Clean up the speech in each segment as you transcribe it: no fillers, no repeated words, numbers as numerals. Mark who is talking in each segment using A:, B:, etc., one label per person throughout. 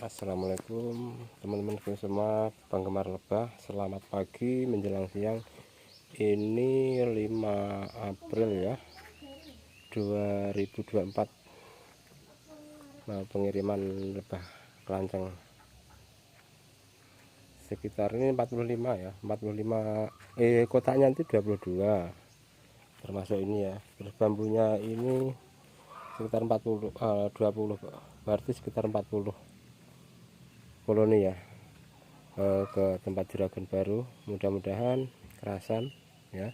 A: Assalamualaikum teman-teman semua penggemar lebah, selamat pagi menjelang siang. Ini 5 April ya 2024. Nah, pengiriman lebah kelanceng sekitar ini 45 ya, 45 kotaknya nanti 22 termasuk ini ya. Terus bambunya ini sekitar 20 berarti sekitar 40 koloni ya, ke tempat juragan baru. Mudah-mudahan kerasan ya.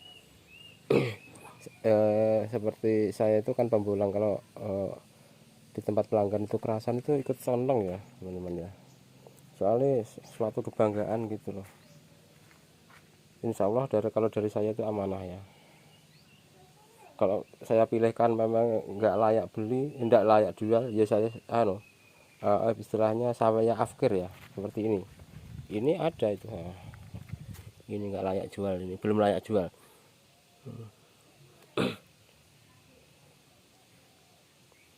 A: Seperti saya itu kan pembulang, kalau di tempat pelanggan itu kerasan itu ikut seneng ya teman-teman ya, soalnya suatu kebanggaan gitu loh. Insya Allah kalau dari saya itu amanah ya. Kalau saya pilihkan memang nggak layak beli, nggak layak jual ya, saya istilahnya saya afkir ya, seperti ini ada itu. Ini nggak layak jual, ini belum layak jual.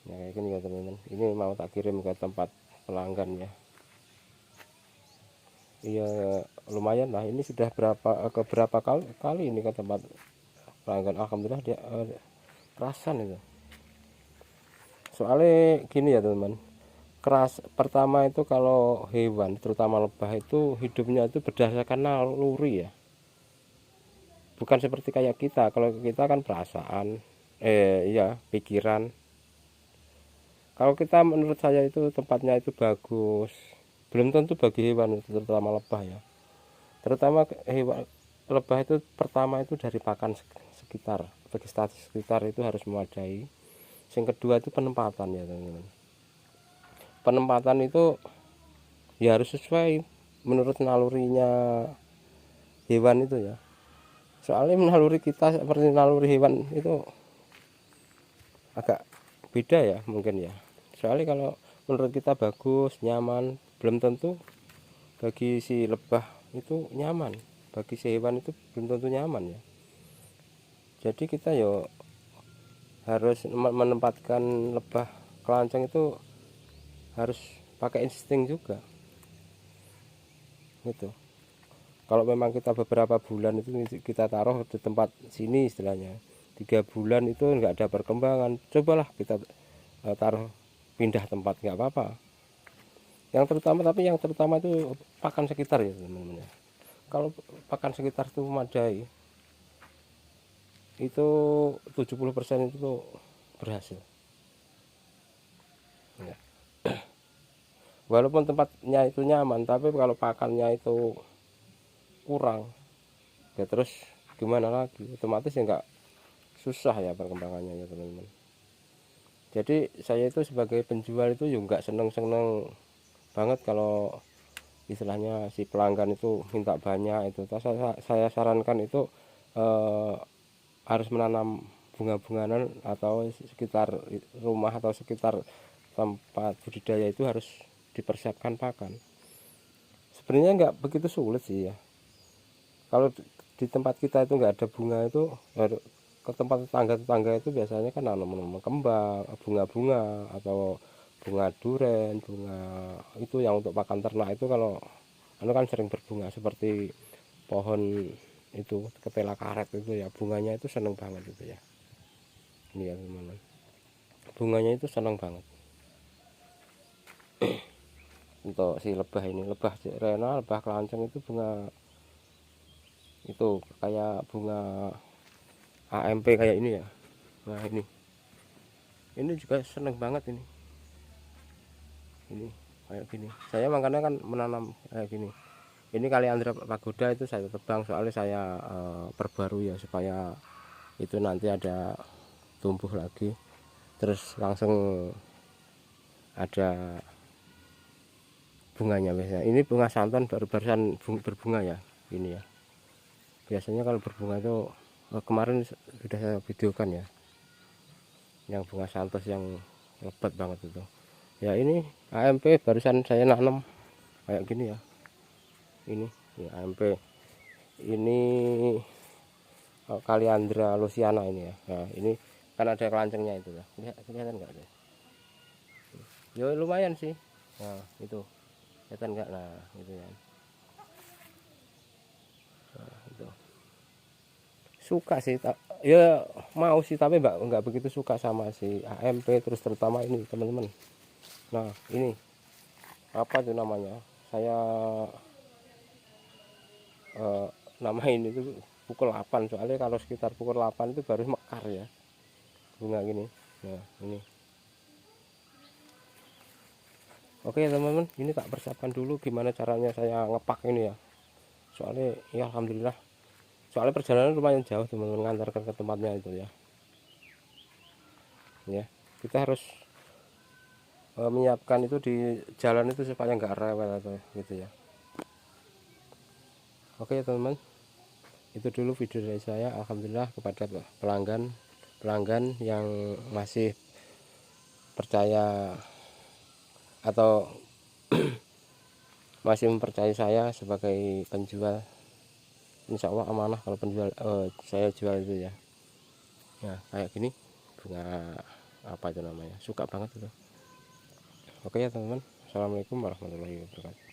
A: Nah, kayak gini ya teman-teman, ini mau tak kirim ke tempat pelanggan ya. Iya, lumayan lah, ini sudah berapa kali ini ke tempat pelanggan. Alhamdulillah dia kerasan itu. Soalnya gini ya teman-teman, pertama itu kalau hewan terutama lebah itu hidupnya itu berdasarkan naluri ya, bukan seperti kayak kita. Kalau kita kan perasaan, iya pikiran. Kalau kita, menurut saya itu tempatnya itu bagus, belum tentu bagi hewan itu, terutama lebah ya. Terutama hewan lebah itu pertama itu dari pakan sekitar, vegetasi sekitar itu harus memadai. Yang kedua itu penempatan ya teman-teman. Penempatan itu ya harus sesuai menurut nalurinya hewan itu ya. Soalnya naluri kita seperti naluri hewan itu agak beda ya mungkin ya. Soalnya kalau menurut kita bagus, nyaman, belum tentu bagi si lebah itu nyaman, bagi si hewan itu belum tentu nyaman ya. Jadi kita yo harus menempatkan lebah kelanceng itu harus pakai insting juga gitu. Kalau memang kita beberapa bulan itu kita taruh di tempat sini, istilahnya 3 bulan itu nggak ada perkembangan, cobalah kita taruh pindah tempat, nggak apa-apa. Yang terutama itu pakan sekitar ya teman-teman ya. Kalau pakan sekitar itu memadai, itu 70% itu berhasil ya. Walaupun tempatnya itu nyaman, tapi kalau pakannya itu kurang ya, terus gimana lagi, otomatis ya nggak, susah ya perkembangannya ya teman-teman. Jadi saya itu sebagai penjual itu juga nggak seneng-seneng banget kalau istilahnya si pelanggan itu minta banyak itu. Saya sarankan itu harus menanam bunga-bungaan, atau sekitar rumah atau sekitar tempat budidaya itu harus dipersiapkan pakan. Sebenarnya nggak begitu sulit sih ya. Kalau di tempat kita itu nggak ada bunga, itu ke tempat tetangga itu biasanya kan nanam kembang, bunga-bunga, atau bunga duren, bunga itu yang untuk pakan ternak itu. Kalau kan sering berbunga seperti pohon itu ketela karet itu ya, bunganya itu seneng banget itu ya. Ini ya teman-teman, bunganya itu seneng banget. Untuk si lebah ini, lebah rena, lebah kelanceng itu bunga itu kayak bunga AMP kayak ini ya. Nah ini juga seneng banget ini kayak gini. Saya makanya kan menanam kayak gini. Ini Kaliandra pagoda itu saya tebang, soalnya saya perbarui ya, supaya itu nanti ada tumbuh lagi, terus langsung ada bunganya. Biasanya ini bunga santan barusan berbunga ya ini ya. Biasanya kalau berbunga itu kemarin sudah saya videokan ya, yang bunga santos yang lebat banget itu ya. Ini AMP barusan saya nanam kayak gini ya. Ini AMP ini Kaliandra luciana ini ya. Nah ini kan ada kelancengnya itu ya, kelihatan nggak ada ya, lumayan sih. Nah itu kelihatan enggak? Nah gitu ya. Nah, itu suka sih, ya mau sih, tapi nggak begitu suka sama si AMP, terus terutama ini teman-teman. Nah ini apa itu namanya, saya eh, namain itu pukul 8, soalnya kalau sekitar pukul 8 itu baru mekar ya bunga gini. Nah ini oke ya teman-teman, ini tak persiapkan dulu gimana caranya saya ngepak ini ya, soalnya ya alhamdulillah, soalnya perjalanan lumayan jauh teman-teman, mengantarkan ke tempatnya itu ya. Ya kita harus menyiapkan itu di jalan itu supaya nggak rewel atau gitu ya. Oke ya teman-teman, itu dulu video dari saya. Alhamdulillah kepada pelanggan pelanggan yang masih percaya atau masih mempercayai saya sebagai penjual. Insya Allah amanah kalau penjual saya jual itu ya. Ya kayak gini bunga apa itu namanya, suka banget itu. Oke ya teman-teman, assalamualaikum warahmatullahi wabarakatuh.